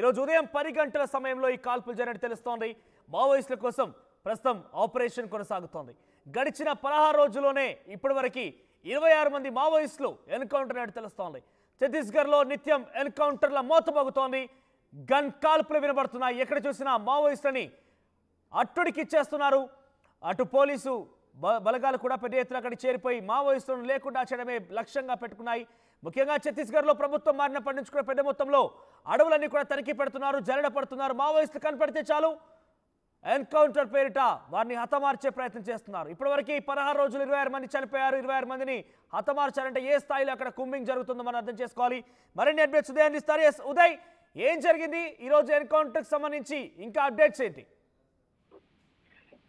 ఈరోజు ఉదయం 10 గంటల సమయంలో ఈ కాల్పులు జరిగినట్టు తెలుస్తోంది. మావోయిస్టుల కోసం ప్రస్తుతం ఆపరేషన్ కొనసాగుతోంది. గడిచిన 16 రోజుల్లోనే ఇప్పటివరకు 26 మంది మావోయిస్టులు ఎన్కౌంటర్ అయినట్టు తెలుస్తోంది. ఛత్తీస్గఢ్లో నిత్యం ఎన్కౌంటర్ల మోతమోగుతోంది. గన్ కాల్పులు వినబడుతున్నాయి. ఎక్కడ చూసినా మావోయిస్టులని అట్టుడికిచ్చేస్తున్నారు. అటు పోలీసు బలగాలు కూడా పెద్ద ఎత్తున అక్కడికి చేరిపోయి మావోయిస్టులను లేకుండా చేయడమే లక్ష్యంగా పెట్టుకున్నాయి. ముఖ్యంగా ఛత్తీస్గఢ్లో ప్రభుత్వం మారినప్పటి నుంచి కూడా పెద్ద మొత్తంలో అడవులన్నీ కూడా తనిఖీ పెడుతున్నారు, జల్లెడ పడుతున్నారు. మావోయిస్టులు కనపడితే చాలు ఎన్కౌంటర్ పేరిట వారిని హతమార్చే ప్రయత్నం చేస్తున్నారు. ఇప్పటివరకు 16 రోజులు 26 మంది చనిపోయారు. 26 మందిని హతమార్చారంటే ఏ స్థాయిలో అక్కడ కుంబింగ్ జరుగుతుందో మనం అర్థం చేసుకోవాలి. మరిన్ని అప్డేట్స్ ఉదయం అందిస్తారు. ఎస్ ఉదయ్, ఏం జరిగింది ఈరోజు ఎన్కౌంటర్కి సంబంధించి, ఇంకా అప్డేట్స్ ఏంటి?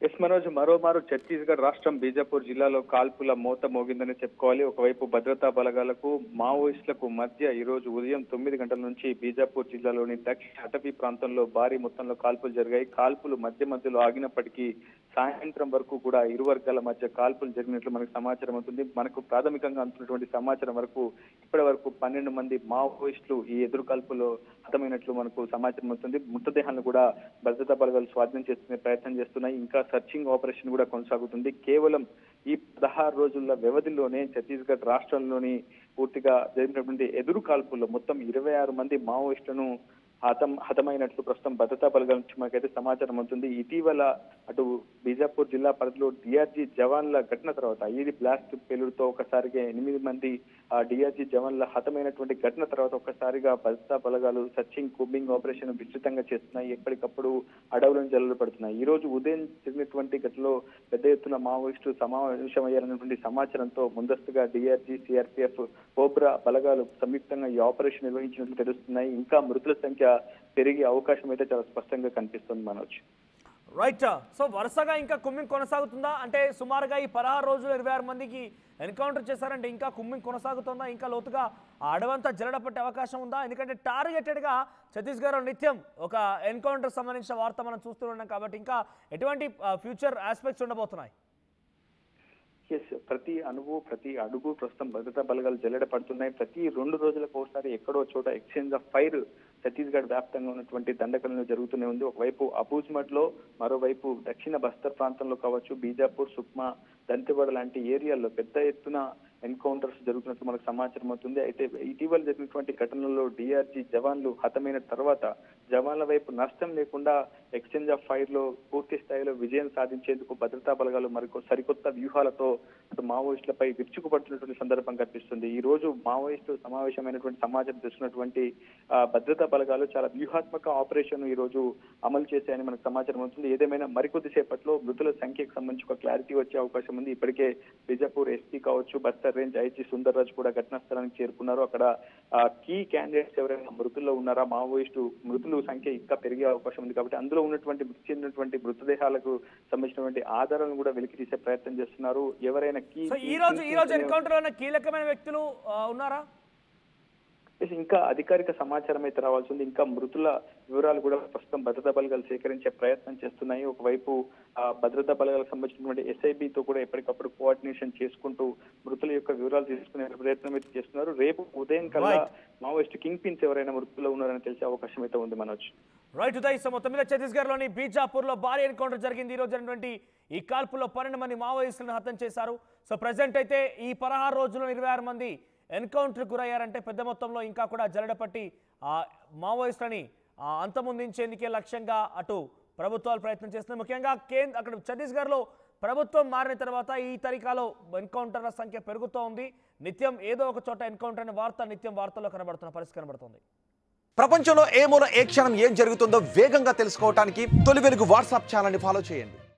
ఎస్ మనోజ్, మరోమారు ఛత్తీస్గఢ్ రాష్ట్రం బీజాపూర్ జిల్లాలో కాల్పుల మోత మోగిందని చెప్పుకోవాలి. ఒకవైపు భద్రతా బలగాలకు మావోయిస్టులకు మధ్య ఈ రోజు ఉదయం 9 గంటల నుంచి బీజాపూర్ జిల్లాలోని దక్షిణ అటవీ ప్రాంతంలో భారీ మొత్తంలో కాల్పులు జరిగాయి. కాల్పులు మధ్యలో ఆగినప్పటికీ సాయంత్రం వరకు కూడా ఇరు వర్గాల మధ్య కాల్పులు జరిగినట్లు మనకు సమాచారం అవుతుంది. మనకు ప్రాథమికంగా అందుతున్నటువంటి సమాచారం వరకు ఇప్పటి వరకు 12 మంది మావోయిస్టులు ఈ ఎదురు కాల్పులో హతమైనట్లు మనకు సమాచారం అవుతుంది. మృతదేహాలను కూడా భద్రతా బలగాలు స్వాధీనం చేసుకునే ప్రయత్నం చేస్తున్నాయి. ఇంకా సర్చింగ్ ఆపరేషన్ కూడా కొనసాగుతుంది. కేవలం ఈ 16 రోజుల వ్యవధిలోనే ఛత్తీస్గఢ్ రాష్ట్రంలోని పూర్తిగా జరిగినటువంటి ఎదురు కాల్పుల్లో మొత్తం 26 మంది మావోయిస్టులను హతమైనట్లు ప్రస్తుతం భద్రతా బలగాల నుంచి మనకైతే సమాచారం అవుతుంది. ఇటీవల అటు బీజాపూర్ జిల్లా పరిధిలో డిఆర్జీ జవాన్ల ఘటన తర్వాత ఐఈడీ బ్లాస్ట్ పేలుడుతో ఒకసారిగా 8 మంది డిఆర్జీ జవాన్ల హతమైనటువంటి ఘటన తర్వాత ఒక్కసారిగా భద్రతా బలగాలు సర్చింగ్ కూంబింగ్ ఆపరేషన్ విస్తృతంగా చేస్తున్నాయి. ఎప్పటికప్పుడు అడవులను జల్లులు పడుతున్నాయి. ఈ రోజు ఉదయం జరిగినటువంటి ఘటనలో పెద్ద ఎత్తున మావోయిస్టులు సమావేశమయ్యారన్నటువంటి సమాచారంతో ముందస్తుగా డిఆర్జీ, సిఆర్పిఎఫ్, కోబ్రా బలగాలు సంయుక్తంగా ఈ ఆపరేషన్ నిర్వహించినట్లు తెలుస్తున్నాయి. ఇంకా మృతుల సంఖ్య పెరిగే అవకాశం అయితే చాలా స్పష్టంగా కనిపిస్తుంది మనోజ్. రైట్. సో వరుసగా ఇంకా కుమ్మింగ్ కొనసాగుతుందా? అంటే సుమారుగా ఈ 16 రోజులు 26 మందికి ఎన్కౌంటర్ చేశారంటే ఇంకా కుమ్మింగ్ కొనసాగుతుందా? ఇంకా లోతుగా ఆ అడవంతా జల్లెడ పట్టే అవకాశం ఉందా? ఎందుకంటే టార్గెటెడ్గా ఛత్తీస్గఢ్లో నిత్యం ఒక ఎన్కౌంటర్ సంబంధించిన వార్త మనం చూస్తూ ఉన్నాం కాబట్టి ఇంకా ఎటువంటి ఫ్యూచర్ ఆస్పెక్ట్స్ ఉండబోతున్నాయి? ప్రతి అణువు ప్రతి అడుగు ప్రస్తుతం భద్రతా బలగాలు జల్లెడ పడుతున్నాయి. ప్రతి 2 రోజులకు ఒకసారి ఎక్కడో చోట ఎక్స్చేంజ్ ఆఫ్ ఫైర్ ఛత్తీస్గఢ్ వ్యాప్తంగా ఉన్నటువంటి దండకలను జరుగుతూనే ఉంది. ఒకవైపు అబూజ్మడ్ లో, మరోవైపు దక్షిణ బస్తర్ ప్రాంతంలో కావచ్చు, బీజాపూర్, సుక్మా, దంతెవాడ లాంటి ఏరియాల్లో పెద్ద ఎత్తున ఎన్కౌంటర్స్ జరుగుతున్నట్లు మనకు సమాచారం అవుతుంది. అయితే ఇటీవల జరిగినటువంటి ఘటనలో డిఆర్జీ జవాన్లు హతమైన తర్వాత జవాన్ల వైపు నష్టం లేకుండా ఎక్స్చేంజ్ ఆఫ్ ఫైర్ లో పూర్తి స్థాయిలో విజయం సాధించేందుకు భద్రతా బలగాలు మరికొ సరికొత్త వ్యూహాలతో అటు మావోయిస్టులపై విరుచుకుపడుతున్నటువంటి సందర్భం కనిపిస్తుంది. ఈ రోజు మావోయిస్టు సమావేశమైనటువంటి సమాచారం తెలుసుకున్నటువంటి భద్రతా బలగాలు చాలా వ్యూహాత్మక ఆపరేషన్ ఈ రోజు అమలు చేశాయని మనకు సమాచారం అవుతుంది. ఏదేమైనా మరికొద్ది సేపట్లో మృతుల సంఖ్యకు సంబంధించి ఒక క్లారిటీ వచ్చే అవకాశం ఉంది. ఇప్పటికే బీజాపూర్ ఎస్పీ కావచ్చు, బస్తర్ రేంజ్ ఐజీ సుందర్ రాజ్ కూడా ఘటనా స్థలానికి చేరుకున్నారు. అక్కడ కీ క్యాండిడేట్స్ ఎవరైనా మృతుల్లో ఉన్నారా, మావోయిస్టు మృతుల సంఖ్య ఇంకా పెరిగే అవకాశం ఉంది కాబట్టి అందులో ఉన్నటువంటి మృతి చెందినటువంటి మృతదేహాలకు సంబంధించినటువంటి ఆధారాలను కూడా వెలికి తీసే ప్రయత్నం చేస్తున్నారు. ఎవరైనా ఈ రోజు ఎన్కౌంటర్ లో కీలకమైన వ్యక్తులు ఉన్నారా? ఇంకా అధికారిక సమాచారం అయితే రావాల్సి ఉంది. ఇంకా మృతుల వివరాలు కూడా ప్రస్తుతం భద్రతా బలగాలు సేకరించే ప్రయత్నం చేస్తున్నాయి. ఒకవైపు భద్రతా బలగాలకు సంబంధించినటువంటి ఎస్ఐబితో కూడా ఎప్పటికప్పుడు కోఆర్డినేషన్ చేసుకుంటూ మృతుల యొక్క వివరాలు తీసుకునే ప్రయత్నం అయితే చేస్తున్నారు. రేపు ఉదయం కల్లా మావోయిస్ట్ కింగ్ పిన్స్ ఎవరైనా మృతుల్లో ఉన్నారని తెలిసే అవకాశం అయితే ఉంది మనోజ్. రైట్ ఉదయ్. సో మొత్తం మీద ఛత్తీస్గఢ్లోని బీజాపూర్ లో భారీ ఎన్కౌంటర్ జరిగింది. ఈ రోజు జరిగినటువంటి ఈ కాల్పుల్లో 12 మంది మావోయిస్టులను హతం చేశారు. సో ప్రెసెంట్ అయితే ఈ 16 రోజుల్లో 26 మంది ఎన్కౌంటర్ గురయ్యారంటే పెద్ద మొత్తంలో ఇంకా కూడా జల్లెడ పట్టి మావోయిస్టులని అంతమొందించేందుకే లక్ష్యంగా అటు ప్రభుత్వాలు ప్రయత్నం చేస్తున్నాయి. ముఖ్యంగా అక్కడ ఛత్తీస్గఢ్లో ప్రభుత్వం మారిన తర్వాత ఈ తరీకాలో ఎన్కౌంటర్ల సంఖ్య పెరుగుతూ ఉంది. నిత్యం ఏదో ఒక చోట ఎన్కౌంటర్ అనే వార్త నిత్యం వార్తల్లో కనబడుతున్న పరిస్థితి కనబడుతుంది. ప్రపంచంలో ఏ మూల ఏ క్షణం ఏం జరుగుతుందో వేగంగా తెలుసుకోవడానికి తొలి వెలుగు వాట్సాప్ ఛానల్ని ఫాలో చేయండి.